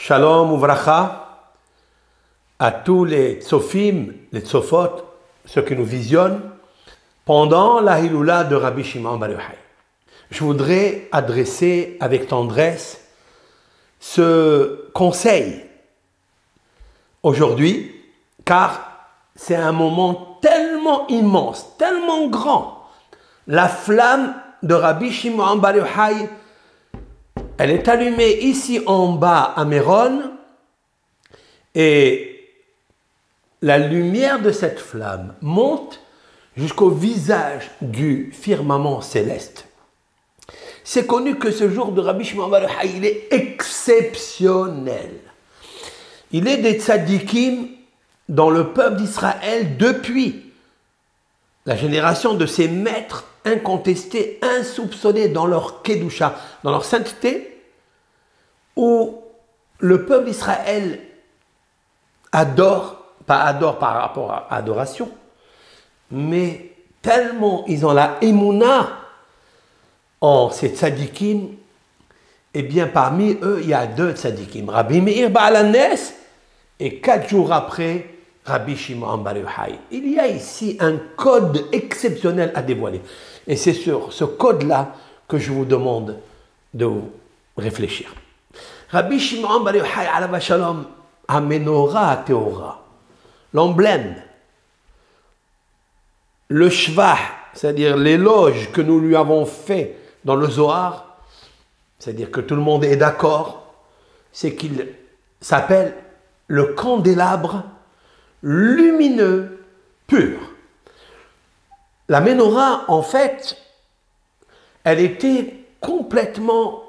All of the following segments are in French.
Shalom Uvracha à tous les tzofim, les tzofot, ceux qui nous visionnent, pendant la Hiloula de Rabbi Shimon Bar Yochai. Je voudrais adresser avec tendresse ce conseil aujourd'hui, car c'est un moment tellement immense, tellement grand. La flamme de Rabbi Shimon Bar Yochai, elle est allumée ici en bas à Méron, et la lumière de cette flamme monte jusqu'au visage du firmament céleste. C'est connu que ce jour de Rabbi Shimon Bar Yochai, il est exceptionnel. Il est des tzadikim dans le peuple d'Israël depuis la génération de ses maîtres incontestés, insoupçonnés dans leur kedusha, dans leur sainteté, où le peuple d'Israël adore, pas adore par rapport à adoration, mais tellement ils ont la émouna en ces tzadikim, et bien parmi eux, il y a deux tzadikim, Rabbi Meir Baal HaNes, et 4 jours après, Rabbi Shimon Bar Yochai. Il y a ici un code exceptionnel à dévoiler. Et c'est sur ce code-là que je vous demande de réfléchir. Rabbi Shimon Bar Yochai, alav shalom, Menorah Teora, l'emblème, le shvach, c'est-à-dire l'éloge que nous lui avons fait dans le Zohar, c'est-à-dire que tout le monde est d'accord, c'est qu'il s'appelle le candélabre lumineux pur. La menorah, en fait, elle était complètement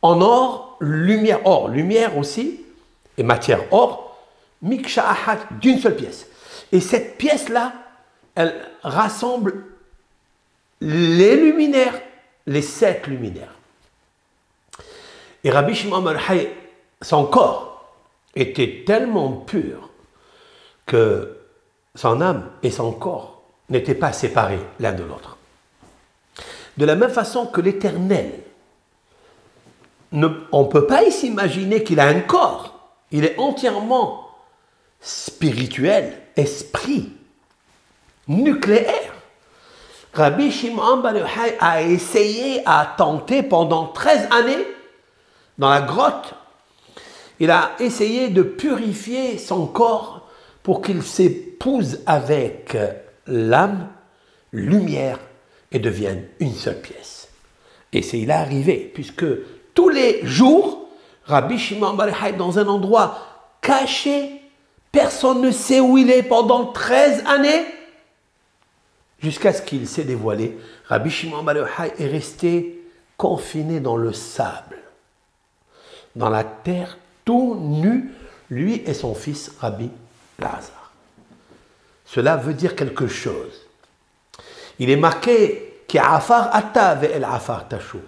en or, lumière aussi, et matière or, miksha ahat, d'une seule pièce. Et cette pièce-là, elle rassemble les luminaires, les 7 luminaires. Et Rabbi Shimon Bar Yochai, son corps était tellement pur que son âme et son corps n'étaient pas séparés l'un de l'autre. De la même façon que l'Éternel, on ne peut pas s'imaginer qu'il a un corps. Il est entièrement spirituel, esprit, nucléaire. Rabbi Shimon Bar Yochai a essayé, a tenté pendant 13 années dans la grotte. Il a essayé de purifier son corps pour qu'il s'épouse avec l'âme, lumière, et devienne une seule pièce. Et c'est il est arrivé, puisque tous les jours, Rabbi Shimon Bar Yochai dans un endroit caché, personne ne sait où il est pendant 13 années, jusqu'à ce qu'il s'est dévoilé. Rabbi Shimon Bar Yochai est resté confiné dans le sable, dans la terre, tout nu, lui et son fils Rabbi Lazare. Cela veut dire quelque chose. Il est marqué « Ki afar ata ve'el afar tashuv ».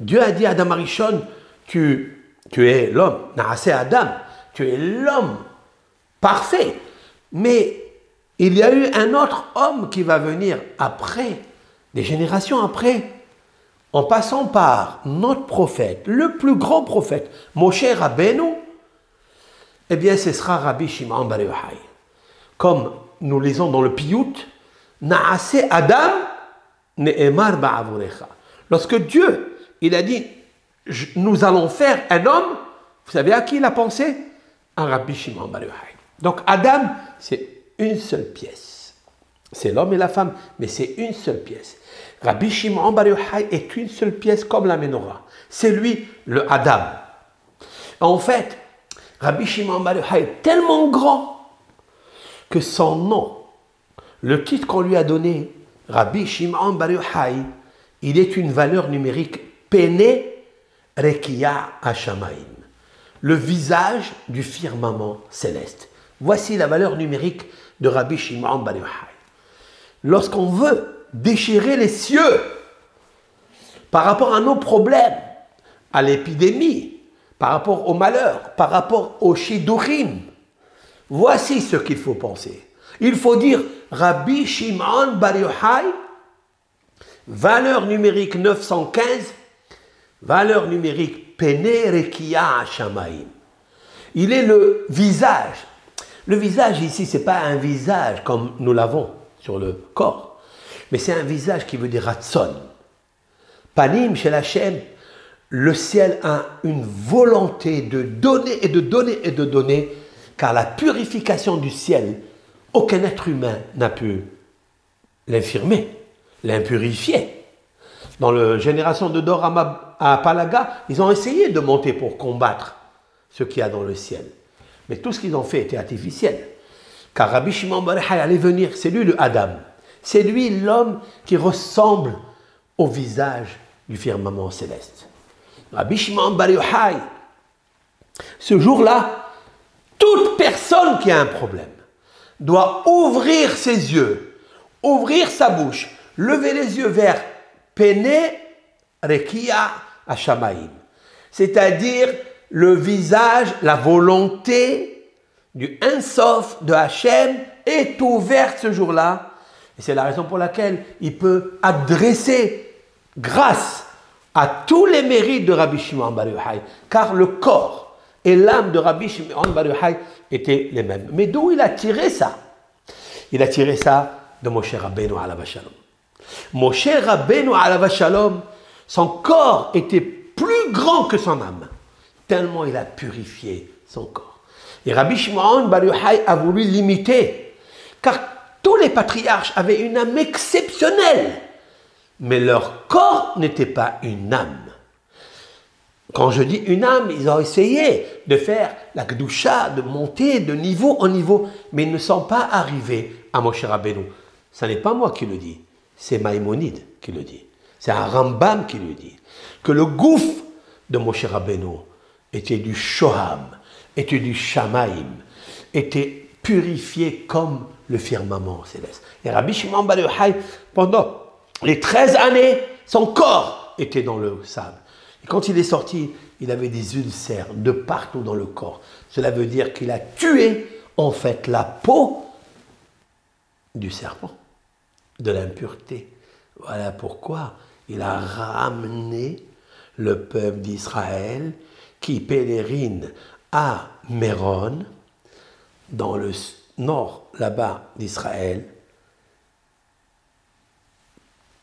Dieu a dit à Adam Arishon, tu es l'homme, Naaseh Adam, tu es l'homme parfait. Mais il y a eu un autre homme qui va venir après, des générations après, en passant par notre prophète, le plus grand prophète, Moshe Rabbeinu, eh bien ce sera Rabbi Shimon Bar Yochai. Comme nous lisons dans le Piyut, Naaseh Adam ne'emar ba'avorecha. Lorsque Dieu, il a dit, nous allons faire un homme, vous savez à qui il a pensé? À Rabbi Shimon Bar Yochai. Donc Adam, c'est une seule pièce. C'est l'homme et la femme, mais c'est une seule pièce. Rabbi Shimon Bar Yochai est une seule pièce comme la menorah. C'est lui, le Adam. En fait, Rabbi Shimon Bar Yochai est tellement grand que son nom, le titre qu'on lui a donné, Rabbi Shimon Bar Yochai, il est une valeur numérique Pene Rekia Hashamayim, le visage du firmament céleste. Voici la valeur numérique de Rabbi Shimon Bar Yochai. Lorsqu'on veut déchirer les cieux par rapport à nos problèmes, à l'épidémie, par rapport au malheur, par rapport au shidurim, voici ce qu'il faut penser. Il faut dire Rabbi Shimon Bar Yochai, valeur numérique 915, valeur numérique Pene Rekia Hashamayim, Il est le visage. Le visage ici, ce n'est pas un visage comme nous l'avons sur le corps, mais c'est un visage qui veut dire Ratson. Panim chez Hachem, le ciel a une volonté de donner et de donner et de donner, car la purification du ciel, aucun être humain n'a pu l'infirmer, l'impurifier. Dans la génération de Dor à Palaga, ils ont essayé de monter pour combattre ce qu'il y a dans le ciel. Mais tout ce qu'ils ont fait était artificiel. Car Rabbi Shimon Bar Yochai allait venir, c'est lui le Adam. C'est lui l'homme qui ressemble au visage du firmament céleste. Rabbi Shimon Bar Yochai, ce jour-là, toute personne qui a un problème doit ouvrir ses yeux, ouvrir sa bouche, lever les yeux vers Pene Rekia Hashamaim, c'est-à-dire le visage, la volonté du Un Sof de Hachem est ouverte ce jour-là. Et c'est la raison pour laquelle il peut adresser grâce à tous les mérites de Rabbi Shimon Bar Yochai, car le corps et l'âme de Rabbi Shimon Bar Yochai étaient les mêmes. Mais d'où il a tiré ça? Il a tiré ça de Moshe Rabbeinu alav shalom. Moshe Rabbeinu alav shalom, son corps était plus grand que son âme, tellement il a purifié son corps. Et Rabbi Shimon Bar Yochai a voulu l'imiter, car tous les patriarches avaient une âme exceptionnelle, mais leur corps n'était pas une âme. Quand je dis une âme, ils ont essayé de faire la Kedusha, de monter de niveau en niveau, mais ils ne sont pas arrivés à Moshe Rabbeinu. Ce n'est pas moi qui le dis, c'est Maïmonide qui le dit. C'est un Rambam qui le dit. Que le gouffre de Moshe Rabbeinu était du Shoham, était du Shamaim, était purifié comme le firmament céleste. Et Rabbi Shimon Bar Yochai, pendant les 13 années, son corps était dans le sable. Et quand il est sorti, il avait des ulcères de partout dans le corps. Cela veut dire qu'il a tué, en fait, la peau du serpent, de l'impureté. Voilà pourquoi il a ramené le peuple d'Israël qui pèlerine à Méron, dans le nord, là-bas, d'Israël.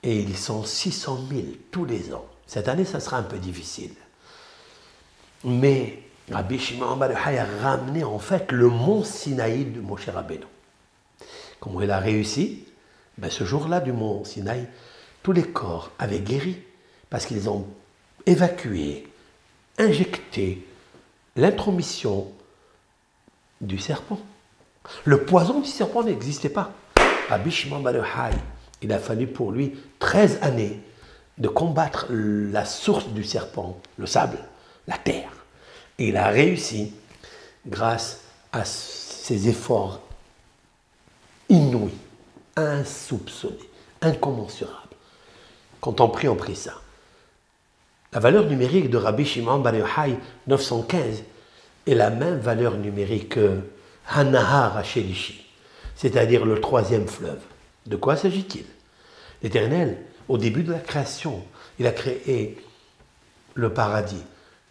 Et ils sont 600 000 tous les ans. Cette année, ça sera un peu difficile. Mais Rabbi Shimon Bar Yochai a ramené en fait le mont Sinaï de Moshe Rabbeinu. Comment il a réussi? Ben, ce jour-là du mont Sinaï, tous les corps avaient guéri parce qu'ils ont évacué, injecté l'intromission du serpent. Le poison du serpent n'existait pas. Rabbi Shimon Bar Yochai, il a fallu pour lui 13 années de combattre la source du serpent, le sable, la terre. Et il a réussi grâce à ses efforts inouïs, insoupçonnés, incommensurables. Quand on prie ça. La valeur numérique de Rabbi Shimon Bar Yochai, 915, est la même valeur numérique que Hanahar Hashelishi, c'est-à-dire le troisième fleuve. De quoi s'agit-il? L'Éternel, au début de la création, il a créé le paradis,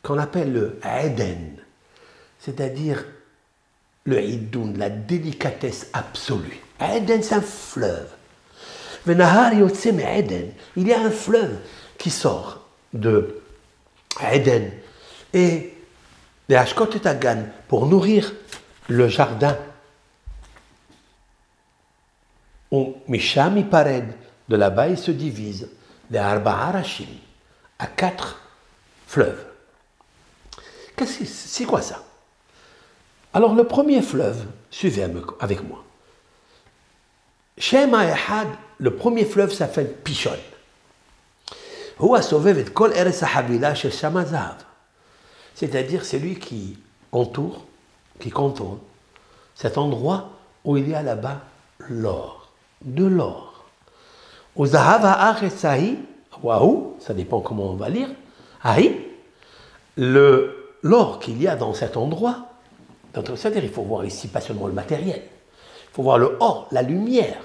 qu'on appelle le Eden, c'est-à-dire le Hidoun, la délicatesse absolue. Eden, c'est un fleuve. Venahar Yotsem Eden, il y a un fleuve qui sort de Eden. Et les Hashkot et Tagan, pour nourrir le jardin, Misham Ipared, de là-bas, il se divise, les Arba'a Rashim, à 4 fleuves. C'est quoi ça? Alors, le premier fleuve, suivez avec moi. Shem Ha'echad, le premier fleuve s'appelle Pishon. C'est-à-dire, c'est lui qui entoure, qui contourne cet endroit où il y a là-bas l'or, de l'or. Au Zahav Ha'aretzahi, waouh, ça dépend comment on va lire, Aïe, l'or qu'il y a dans cet endroit, c'est-à-dire il faut voir ici pas seulement le matériel, il faut voir le or, la lumière.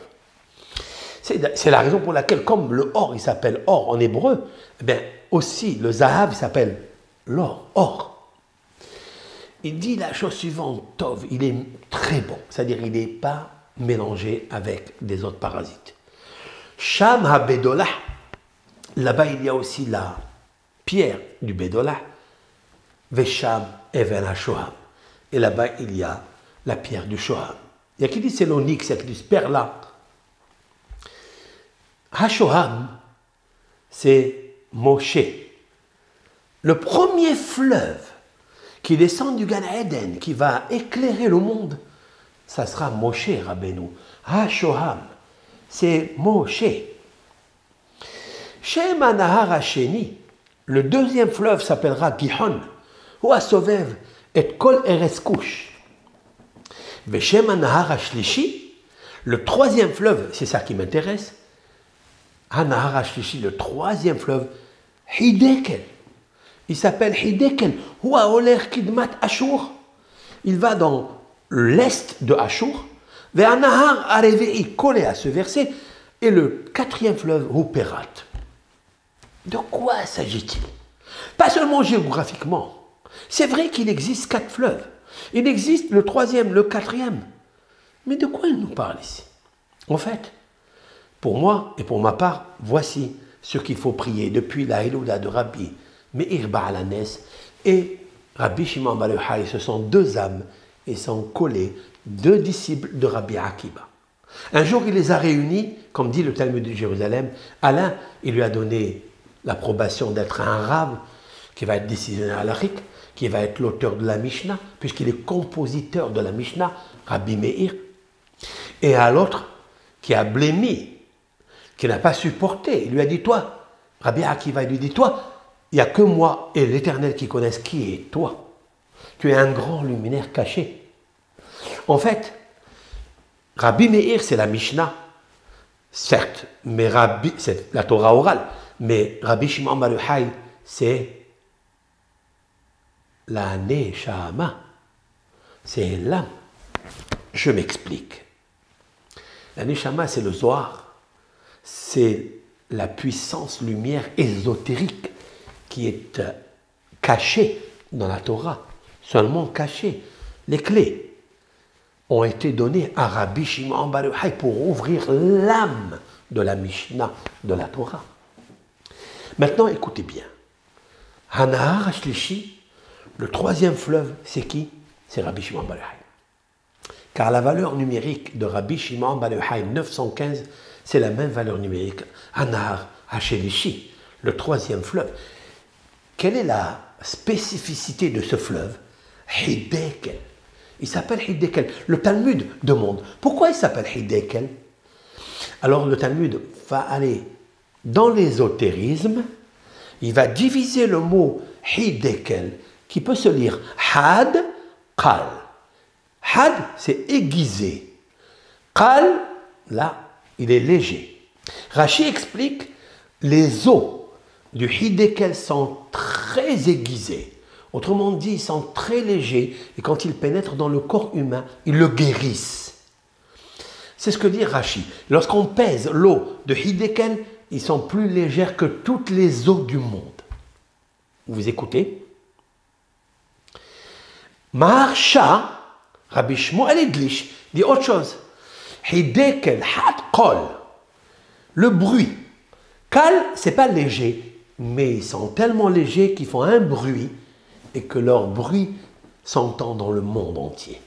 C'est la raison pour laquelle, comme le or, il s'appelle or en hébreu, eh bien aussi le Zahav, il s'appelle l'or, or. il dit la chose suivante, Tov, il est très bon, c'est-à-dire il n'est pas mélangé avec des autres parasites. Sham ha-bedolah, là-bas il y a aussi la pierre du bedolah, Vesham even ha-shoham, et là-bas il y a la pierre du shoham. Il y a qui dit c'est l'onyx, il y a qui dit perla. Ha-shoham, c'est Moshe. Le premier fleuve qui descend du Gan Eden, qui va éclairer le monde, ça sera Moshe Rabbeinu. Ha-shoham, c'est Moshe. Shem ha-nahar ha-sheni, le deuxième fleuve s'appellera Gihon, ou ha-sovev et kol eretz kush. Veshem ha-nahar ha-shlishi, le troisième fleuve, c'est ça qui m'intéresse, ha-nahar ha-shlishi, le troisième fleuve, Hidekel. Il s'appelle Hidekel, ou ha-oler kidmat Ashur. Il va dans l'est de Ashur, vers ha-nahar ha-revei, collé à ce verset, et le quatrième fleuve, ou Perat. De quoi s'agit-il? Pas seulement géographiquement. C'est vrai qu'il existe 4 fleuves. Il existe le troisième, le quatrième. Mais de quoi il nous parle ici? En fait, pour moi et pour ma part, voici ce qu'il faut prier depuis la Hilouda de Rabbi Meir Baal Hanes et Rabbi Shimon bar Yochai. Ce sont 2 âmes et sont collés, 2 disciples de Rabbi Akiba. Un jour, il les a réunis, comme dit le Talmud de Jérusalem. À l'un, il lui a donné l'approbation d'être un rave qui va être décisionnaire halachique, qui va être l'auteur de la Mishnah, puisqu'il est compositeur de la Mishnah, Rabbi Meir. Et à l'autre, qui a blémi, qui n'a pas supporté, il lui a dit, toi, Rabbi Akiva, il lui dit, toi, il n'y a que moi et l'Éternel qui connaissent qui est toi. Tu es un grand luminaire caché. En fait, Rabbi Meir, c'est la Mishnah, certes, mais c'est la Torah orale, mais Rabbi Shimon bar Yochai, c'est la Neshama, c'est l'âme. Je m'explique. La Neshama, c'est le Zohar, c'est la puissance lumière ésotérique qui est cachée dans la Torah, seulement cachée. Les clés ont été données à Rabbi Shimon bar Yochai pour ouvrir l'âme de la Mishnah, de la Torah. Maintenant, écoutez bien. Ha-nahar ha-shlishi, le troisième fleuve, c'est qui? C'est Rabbi Shimon bar Yochai. Car la valeur numérique de Rabbi Shimon bar Yochai, 915, c'est la même valeur numérique. Ha-nahar ha-shlishi, le troisième fleuve. Quelle est la spécificité de ce fleuve? Hidekel. Il s'appelle Hidekel. Le Talmud demande, pourquoi il s'appelle Hidekel? Alors le Talmud va aller dans l'ésotérisme, il va diviser le mot Hidekel, qui peut se lire Had, Kal. Had, c'est aiguisé. Kal, là, il est léger. Rashi explique, les os du Hidekel sont très aiguisés. Autrement dit, ils sont très légers, et quand ils pénètrent dans le corps humain, ils le guérissent. C'est ce que dit Rashi. Lorsqu'on pèse l'eau de Hidekel, ils sont plus légères que toutes les eaux du monde. Vous écoutez? Maharsha, Rabbi Shmuel Edlish, dit autre chose. Hidekel had kol. Le bruit. Kal, c'est pas léger, mais ils sont tellement légers qu'ils font un bruit et que leur bruit s'entend dans le monde entier.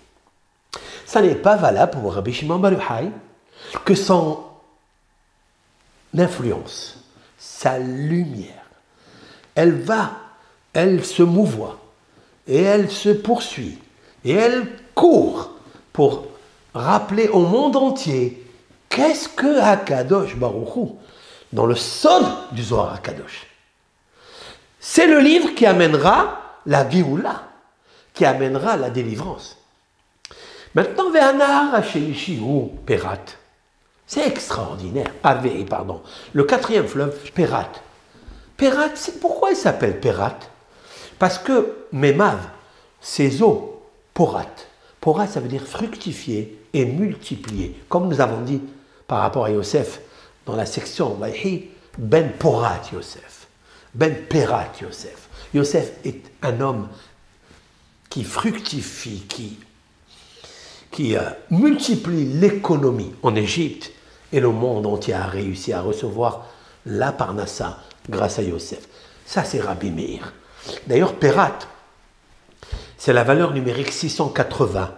Ça n'est pas valable pour Rabbi Shimon bar Yochai que son influence, sa lumière, elle se mouvoie et elle se poursuit et elle court pour rappeler au monde entier qu'est-ce que Hakadosh Baruch Hu dans le sol du Zohar Hakadosh. C'est le livre qui amènera la Géoula, qui amènera la délivrance. Maintenant, Ve'anahar ha-shlishi ou Perat. C'est extraordinaire. Pardon. Le quatrième fleuve, Perat. Perat, pourquoi il s'appelle Perat? Parce que Memav, ses eaux, Porat. Porat, ça veut dire fructifier et multiplier. Comme nous avons dit par rapport à Yosef, dans la section Vayhi, Ben Porat Yosef. Ben Perat Yosef. Yosef est un homme qui fructifie, qui multiplie l'économie en Égypte, et le monde entier a réussi à recevoir la Parnassa grâce à Yosef. Ça, c'est Rabbi Meir. D'ailleurs, Perat, c'est la valeur numérique 680.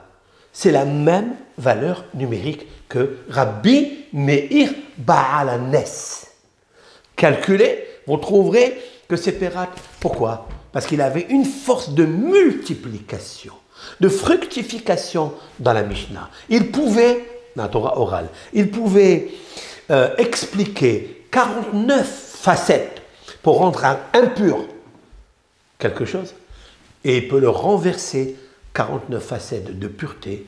C'est la même valeur numérique que Rabbi Meir Baal HaNes. Calculez, vous trouverez que c'est Perat. Pourquoi? Parce qu'il avait une force de multiplication, de fructification dans la Mishnah. Il pouvait, dans la Torah orale, il pouvait expliquer 49 facettes pour rendre impur quelque chose, et il peut le renverser 49 facettes de pureté,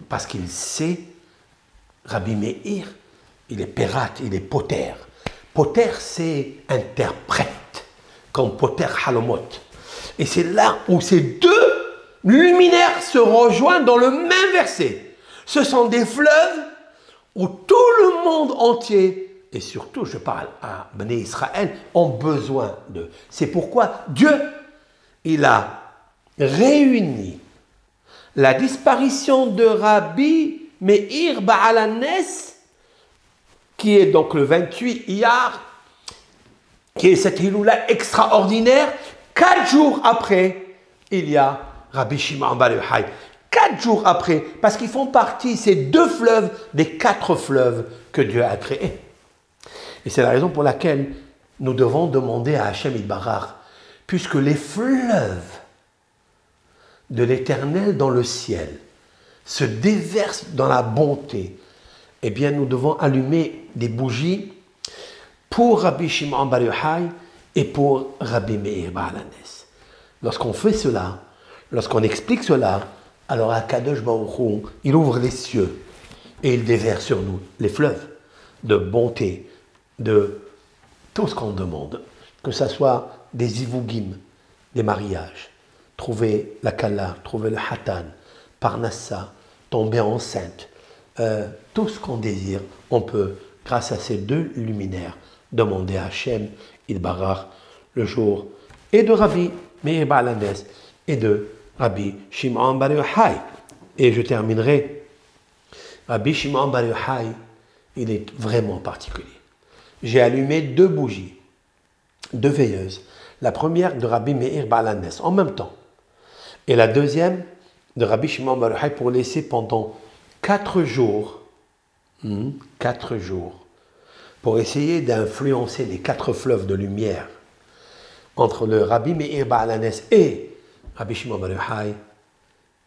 parce qu'il sait, Rabbi Meir, il est Perat, il est Poter. Poter, c'est interprète, comme Poter Halomot. Et c'est là où ces deux luminaires se rejoignent dans le même verset. Ce sont des fleuves où tout le monde entier, et surtout je parle à Bnei Israël, ont besoin d'eux. C'est pourquoi Dieu, il a réuni la disparition de Rabbi Meir Baal HaNes, qui est donc le 28 Iyar, qui est cette Hiloula extraordinaire. 4 jours après, il y a Rabbi Shimon Bar Yochai. 4 jours après, parce qu'ils font partie, ces deux fleuves, des 4 fleuves que Dieu a créés. Et c'est la raison pour laquelle nous devons demander à Hachem Yitbarach, puisque les fleuves de l'Éternel dans le ciel se déversent dans la bonté, eh bien nous devons allumer des bougies pour Rabbi Shimon Bar Yochai et pour Rabbi Meir Baal HaNes. Lorsqu'on fait cela, lorsqu'on explique cela, alors Akadosh Baruch Hu, il ouvre les cieux et il déverse sur nous les fleuves de bonté, de tout ce qu'on demande, que ce soit des ivugim, des mariages, trouver la kala, trouver le hatan, parnassa, tomber enceinte, tout ce qu'on désire, on peut, grâce à ces deux luminaires, demander à Hachem Yitbarach le jour et de Rabbi Meir Baal HaNes et de Rabbi Shimon Bar Yochai. Et je terminerai. Rabbi Shimon Bar Yochai, il est vraiment particulier. J'ai allumé 2 bougies, 2 veilleuses. La première de Rabbi Meir Baal HaNes en même temps. Et la deuxième de Rabbi Shimon Bar Yochai pour laisser pendant 4 jours, 4 jours, pour essayer d'influencer les 4 fleuves de lumière entre le Rabbi Meir Baal HaNes et Rabbi Shimon Bar Yochai.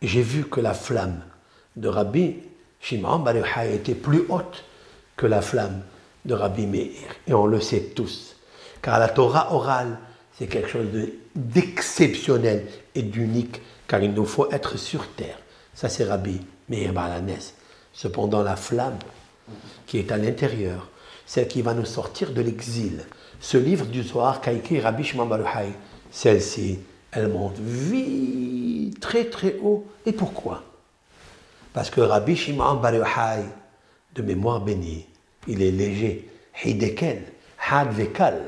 J'ai vu que la flamme de Rabbi Shimon Bar Yochai était plus haute que la flamme de Rabbi Meir. Et on le sait tous, car la Torah orale, c'est quelque chose d'exceptionnel et d'unique, car il nous faut être sur terre. Ça, c'est Rabbi Meir Baal HaNes. Cependant, la flamme qui est à l'intérieur, celle qui va nous sortir de l'exil, ce livre du Zohar qu'a écrit Rabbi Shimon Bar Yochai, celle-ci, elle monte vite, très très haut. Et pourquoi? Parce que Rabbi Shimon Bar Yochai, de mémoire bénie, il est léger, hidekel, had vekal.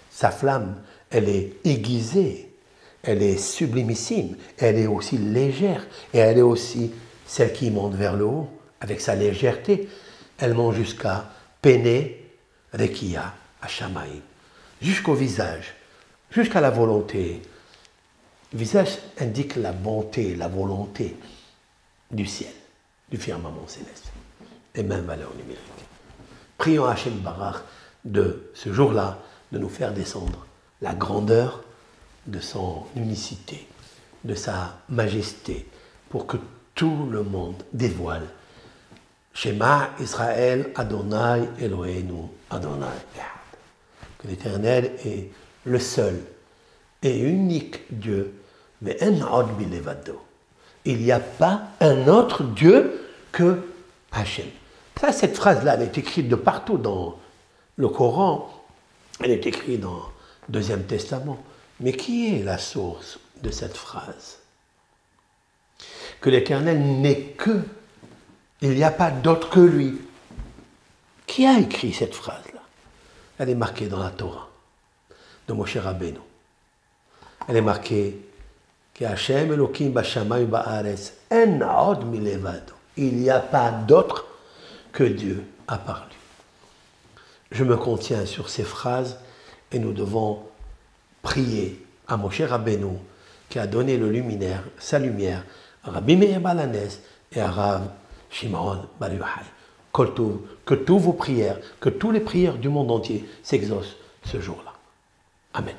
Sa flamme, elle est aiguisée, elle est sublimissime, elle est aussi légère, et elle est aussi celle qui monte vers le haut, avec sa légèreté. Elle monte jusqu'à Pene Rekia Hashamaim, jusqu'au visage, jusqu'à la volonté. Le visage indique la bonté, la volonté du ciel, du firmament céleste, et même valeur numérique. Prions à Hachem Barach de ce jour-là, de nous faire descendre la grandeur de son unicité, de sa majesté, pour que tout le monde dévoile Shema Israël Adonai Eloheinu Adonai Echad. Que l'Éternel est le seul et unique Dieu, mais en od bilevado. Il n'y a pas un autre Dieu que Hachem. Ça, cette phrase-là, elle est écrite de partout dans le Coran, elle est écrite dans le Deuxième Testament. Mais qui est la source de cette phrase? Que l'Éternel n'est que, il n'y a pas d'autre que lui. Qui a écrit cette phrase-là? Elle est marquée dans la Torah de Moshe Rabbeinu. Elle est marquée Il n'y a pas d'autre que Dieu à part lui. Je me contiens sur ces phrases et nous devons prier à Moshe Rabbeinu qui a donné le luminaire, sa lumière, à Rabbi Meir Balanès et à Rav Shimon Bar Yochai. Que toutes vos prières, que toutes les prières du monde entier s'exaucent ce jour-là. Amen.